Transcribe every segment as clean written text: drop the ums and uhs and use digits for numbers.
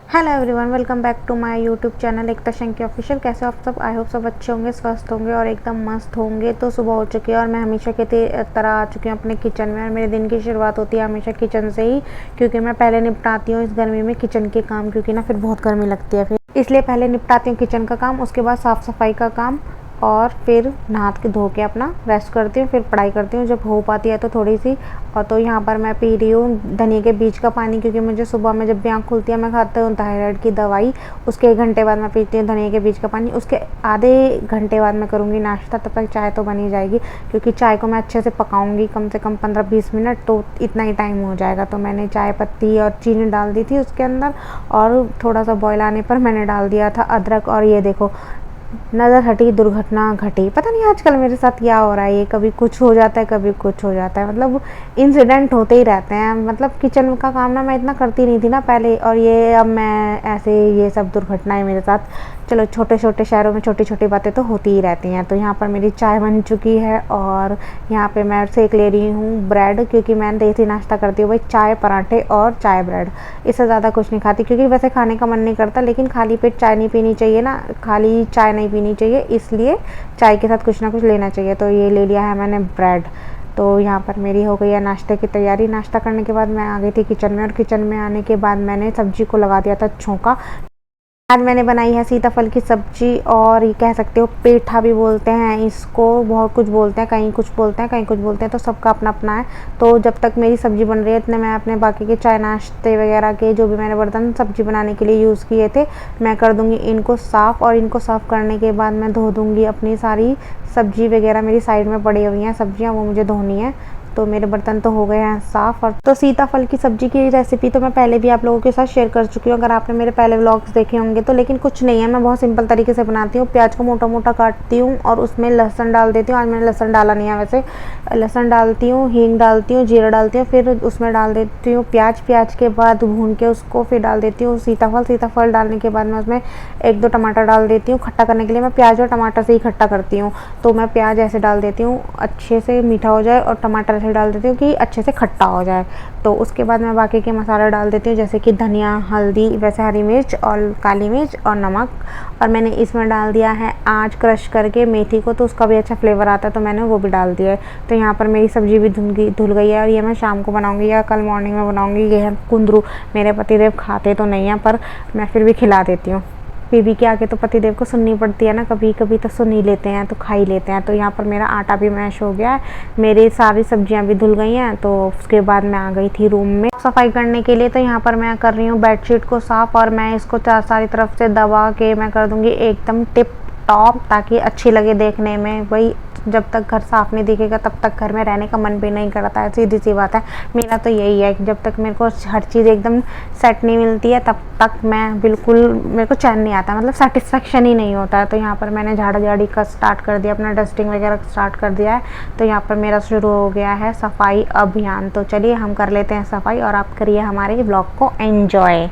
Hello everyone, welcome back to my YouTube channel Ekta Shanki official. कैसे हो आप सब? आई होप सब अच्छे होंगे, स्वस्थ होंगे और एकदम मस्त होंगे। तो सुबह हो चुकी है और मैं हमेशा की तरह आ चुकी हूँ अपने किचन में। और मेरे दिन की शुरुआत होती है हमेशा किचन से ही, क्योंकि मैं पहले निपटाती हूँ इस गर्मी में किचन के काम, क्योंकि ना फिर बहुत गर्मी लगती है फिर, इसलिए पहले निपटाती हूँ किचन का काम, उसके बाद साफ़ सफाई का काम और फिर नहा के धो के अपना रेस्ट करती हूँ, फिर पढ़ाई करती हूँ जब हो पाती है तो थोड़ी सी। और तो यहाँ पर मैं पी रही हूँ धनिया के बीज का पानी, क्योंकि मुझे सुबह में जब भी आँख खुलती है मैं खाती हूँ थायराइड की दवाई, उसके 1 घंटे बाद मैं पीती हूँ धनिया के बीज का पानी। उसके आधे घंटे बाद मैं करूँगी नाश्ता, तब तक चाय तो बनी जाएगी, क्योंकि चाय को मैं अच्छे से पकाऊँगी कम से कम 15-20 मिनट, तो इतना ही टाइम हो जाएगा। तो मैंने चाय पत्ती और चीनी डाल दी थी उसके अंदर, और थोड़ा सा बॉयल आने पर मैंने डाल दिया था अदरक। और ये देखो, नज़र हटी दुर्घटना घटी। पता नहीं आजकल मेरे साथ क्या हो रहा है, ये कभी कुछ हो जाता है कभी कुछ हो जाता है, मतलब इंसिडेंट होते ही रहते हैं। मतलब किचन का काम ना मैं इतना करती नहीं थी ना पहले, और ये अब मैं ऐसे ये सब दुर्घटनाएं मेरे साथ। चलो, छोटे छोटे शहरों में छोटी छोटी बातें तो होती ही रहती हैं। तो यहाँ पर मेरी चाय बन चुकी है और यहाँ पे मैं सेक ले रही हूँ ब्रेड, क्योंकि मैं देसी नाश्ता करती हूँ भाई, चाय पराठे और चाय ब्रेड, इससे ज़्यादा कुछ नहीं खाती, क्योंकि वैसे खाने का मन नहीं करता, लेकिन खाली पेट चाय नहीं पीनी चाहिए ना, खाली चाय नहीं पीनी चाहिए, इसलिए चाय के साथ कुछ ना कुछ लेना चाहिए। तो ये ले लिया है मैंने ब्रेड। तो यहाँ पर मेरी हो गई है नाश्ते की तैयारी। नाश्ता करने के बाद मैं आ गई थी किचन में, और किचन में आने के बाद मैंने सब्जी को लगा दिया था छौंका। आज मैंने बनाई है सीताफल की सब्जी, और ये कह सकते हो पेठा भी बोलते हैं इसको, बहुत कुछ बोलते हैं, कहीं कुछ बोलते हैं कहीं कुछ बोलते हैं, तो सबका अपना अपना है। तो जब तक मेरी सब्जी बन रही है इतने मैं अपने बाकी के चाय नाश्ते वगैरह के जो भी मैंने बर्तन सब्जी बनाने के लिए यूज़ किए थे मैं कर दूँगी इनको साफ़। और इनको साफ़ करने के बाद मैं धो दूँगी अपनी सारी सब्जी वगैरह, मेरी साइड में पड़ी हुई हैं सब्जियाँ, वो मुझे धोनी है। तो मेरे बर्तन तो हो गए हैं साफ़। और तो सीताफल की सब्ज़ी की रेसिपी तो मैं पहले भी आप लोगों के साथ शेयर कर चुकी हूँ, अगर आपने मेरे पहले व्लॉग्स देखे होंगे तो। लेकिन कुछ नहीं है, मैं बहुत सिंपल तरीके से बनाती हूँ। प्याज को मोटा मोटा काटती हूँ और उसमें लहसुन डाल देती हूँ। आज मैंने लहसुन डाला नहीं है वैसे, लहसुन डालती हूँ, हींग डालती हूँ, जीरा डालती हूँ, फिर उसमें डाल देती हूँ प्याज। प्याज के बाद भून के उसको फिर डाल देती हूँ सीताफल। सीताफल डालने के बाद मैं उसमें 1-2 टमाटर डाल देती हूँ खट्टा करने के लिए। मैं प्याज और टमाटर से ही खट्टा करती हूँ, तो मैं प्याज ऐसे डाल देती हूँ अच्छे से मीठा हो जाए, और टमाटर ऐसे डाल देती हूँ कि अच्छे से खट्टा हो जाए। तो उसके बाद मैं बाकी के मसाले डाल देती हूँ, जैसे कि धनिया, हल्दी, वैसे हरी मिर्च और काली मिर्च और नमक। और मैंने इसमें डाल दिया है आज क्रश करके मेथी को, तो उसका भी अच्छा फ्लेवर आता है, तो मैंने वो भी डाल दिया है। तो यहाँ पर मेरी सब्ज़ी भी धुल गई है, और ये मैं शाम को बनाऊँगी या कल मॉर्निंग में बनाऊँगी। ये है कुंदरू, मेरे पतिदेव खाते तो नहीं हैं, पर मैं फिर भी खिला देती हूँ। बीवी के आगे तो पतिदेव को सुननी पड़ती है ना, कभी कभी तो सुन ही लेते हैं, तो खा ही लेते हैं। तो यहाँ पर मेरा आटा भी मैश हो गया है, मेरी सारी सब्जियां भी धुल गई हैं। तो उसके बाद मैं आ गई थी रूम में सफाई करने के लिए। तो यहाँ पर मैं कर रही हूँ बेडशीट को साफ़, और मैं इसको सारी तरफ से दबा के मैं कर दूँगी एकदम टिप टॉप, ताकि अच्छी लगे देखने में। वही, जब तक घर साफ़ नहीं दिखेगा तब तक घर में रहने का मन भी नहीं करता है, सीधी सी बात है। मेरा तो यही है कि जब तक मेरे को हर चीज़ एकदम सेट नहीं मिलती है तब तक मैं बिल्कुल, मेरे को चैन नहीं आता, मतलब सेटिस्फेक्शन ही नहीं होता है। तो यहाँ पर मैंने झाड़ा झाड़ी का स्टार्ट कर दिया, अपना डस्टिंग वगैरह स्टार्ट कर दिया है। तो यहाँ पर मेरा शुरू हो गया है सफाई अभियान। तो चलिए हम कर लेते हैं सफाई, और आप करिए हमारे ब्लॉग को एंजॉय।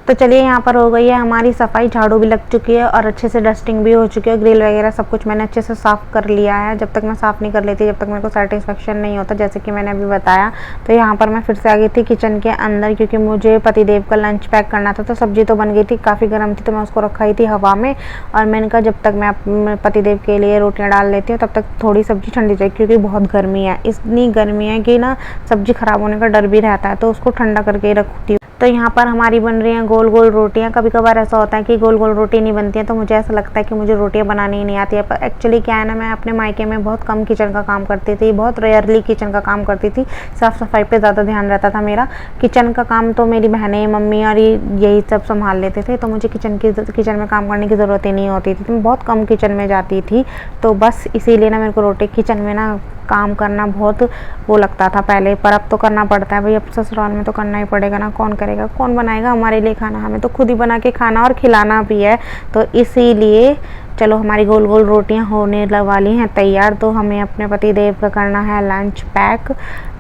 तो चलिए यहाँ पर हो गई है हमारी सफाई, झाड़ू भी लग चुकी है और अच्छे से डस्टिंग भी हो चुकी है। ग्रिल वगैरह सब कुछ मैंने अच्छे से साफ़ कर लिया है। जब तक मैं साफ़ नहीं कर लेती, जब तक मेरे को सेटिस्फेक्शन नहीं होता, जैसे कि मैंने अभी बताया। तो यहाँ पर मैं फिर से आ गई थी किचन के अंदर, क्योंकि मुझे पतिदेव का लंच पैक करना था। तो सब्जी तो बन गई थी, काफ़ी गर्म थी, तो मैं उसको रखा ही थी हवा में। और मैंने कहा जब तक मैं पतिदेव के लिए रोटियाँ डाल लेती हूँ, तब तक थोड़ी सब्जी ठंडी जाएगी, क्योंकि बहुत गर्मी है। इतनी गर्मी है कि ना सब्जी ख़राब होने का डर भी रहता है, तो उसको ठंडा करके ही रखती हूँ। तो यहाँ पर हमारी बन रही हैं गोल गोल रोटियाँ। कभी कभार ऐसा होता है कि गोल गोल रोटी नहीं बनती है, तो मुझे ऐसा लगता है कि मुझे रोटियाँ बनानी ही नहीं आती है। पर एक्चुअली क्या है ना, मैं अपने मायके में बहुत कम किचन का काम करती थी, बहुत रेयरली किचन का काम करती थी। साफ़ सफाई पे ज़्यादा ध्यान रहता था मेरा। किचन का काम तो मेरी बहनें, मम्मी और यही सब संभाल लेते थे, तो मुझे किचन में काम करने की ज़रूरत ही नहीं होती थी। तो मैं बहुत कम किचन में जाती थी, तो बस इसीलिए ना मेरे को रोटी किचन में ना काम करना बहुत वो लगता था पहले। पर अब तो करना पड़ता है भाई, अब ससुराल में तो करना ही पड़ेगा ना। कौन करेगा, कौन बनाएगा हमारे लिए खाना? हमें तो खुद ही बना के खाना और खिलाना भी है। तो इसीलिए चलो, हमारी गोल गोल रोटियां होने वाली हैं तैयार। तो हमें अपने पतिदेव का करना है लंच पैक।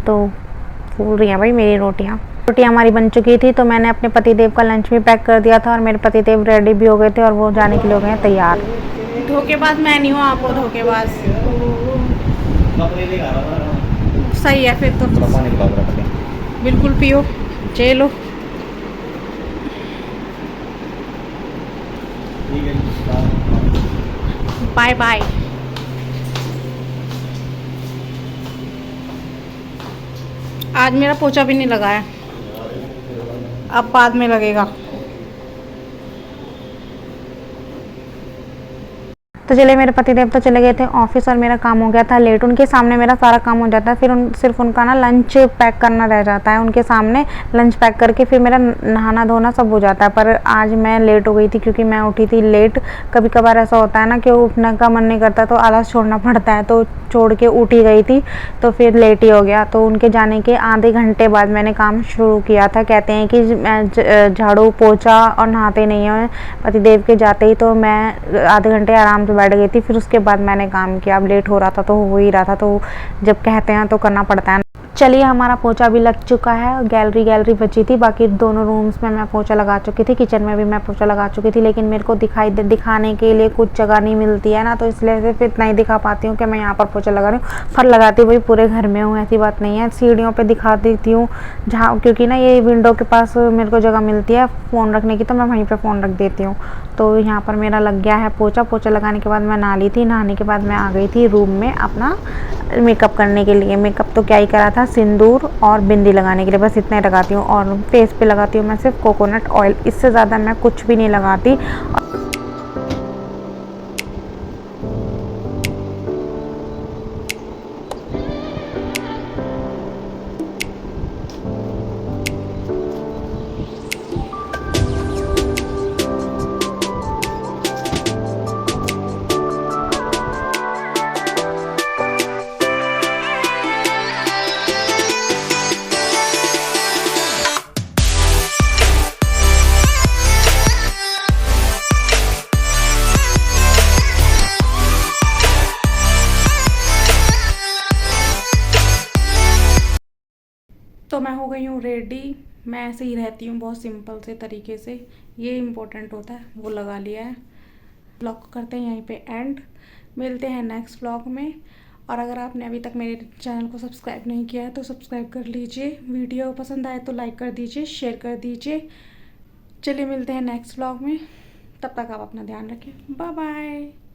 तो फूल रही हैं भाई मेरी रोटियां हमारी बन चुकी थी। तो मैंने अपने पतिदेव का लंच भी पैक कर दिया था, और मेरे पतिदेव रेडी भी हो गए थे, और वो जाने के लिए हो गए हैं तैयार। धोखेबाज मैं नहीं हूँ, आप हो धोखेबाज। सही है फिर तो, बिल्कुल पियो, चलो बाय बाय। आज मेरा पोछा भी नहीं लगा है, अब बाद में लगेगा। तो चलिए, मेरे पतिदेव तो चले गए थे ऑफिस, और मेरा काम हो गया था लेट। उनके सामने मेरा सारा काम हो जाता है, फिर सिर्फ उनका ना लंच पैक करना रह जाता है। उनके सामने लंच पैक करके फिर मेरा नहाना धोना सब हो जाता है। पर आज मैं लेट हो गई थी, क्योंकि मैं उठी थी लेट। कभी कभार ऐसा होता है ना कि उठने का मन नहीं करता, तो आलस छोड़ना पड़ता है, तो छोड़ के उठ ही गई थी, तो फिर लेट ही हो गया। तो उनके जाने के आधे घंटे बाद मैंने काम शुरू किया था। कहते हैं कि झाड़ू पोछा और नहाते नहीं हैं पतिदेव के जाते ही, तो मैं आधे घंटे आराम से बैठ गई थी। फिर उसके बाद मैंने काम किया। अब लेट हो रहा था तो हो ही रहा था, तो जब कहते हैं तो करना पड़ता है। चलिए, हमारा पोछा भी लग चुका है। गैलरी बची थी, बाकी दोनों रूम्स में मैं पोछा लगा चुकी थी, किचन में भी मैं पोछा लगा चुकी थी। लेकिन मेरे को दिखाने के लिए कुछ जगह नहीं मिलती है ना, तो इसलिए सिर्फ इतना ही दिखा पाती हूँ कि मैं यहाँ पर पोछा लगा रही हूँ। पर लगाती हुई पूरे घर में हूँ, ऐसी बात नहीं है। सीढ़ियों पर दिखा देती हूँ जहाँ, क्योंकि ना ये विंडो के पास मेरे को जगह मिलती है फ़ोन रखने की, तो मैं वहीं पर फ़ोन रख देती हूँ। तो यहाँ पर मेरा लग गया है पोछा लगाने के बाद मैं नहा ली थी। नहाने के बाद मैं आ गई थी रूम में अपना मेकअप करने के लिए। मेकअप तो क्या ही करा था, सिंदूर और बिंदी लगाने के लिए, बस इतना ही लगाती हूँ। और फेस पे लगाती हूँ मैं सिर्फ कोकोनट ऑयल, इससे ज़्यादा मैं कुछ भी नहीं लगाती। तो मैं हो गई हूँ रेडी। मैं ऐसे ही रहती हूँ, बहुत सिंपल से तरीके से, ये इम्पोर्टेंट होता है, वो लगा लिया है। ब्लॉग करते हैं यहीं पे एंड, मिलते हैं नेक्स्ट ब्लॉग में। और अगर आपने अभी तक मेरे चैनल को सब्सक्राइब नहीं किया है तो सब्सक्राइब कर लीजिए। वीडियो पसंद आए तो लाइक कर दीजिए, शेयर कर दीजिए। चलिए, मिलते हैं नेक्स्ट ब्लॉग में, तब तक आप अपना ध्यान रखें। Bye bye.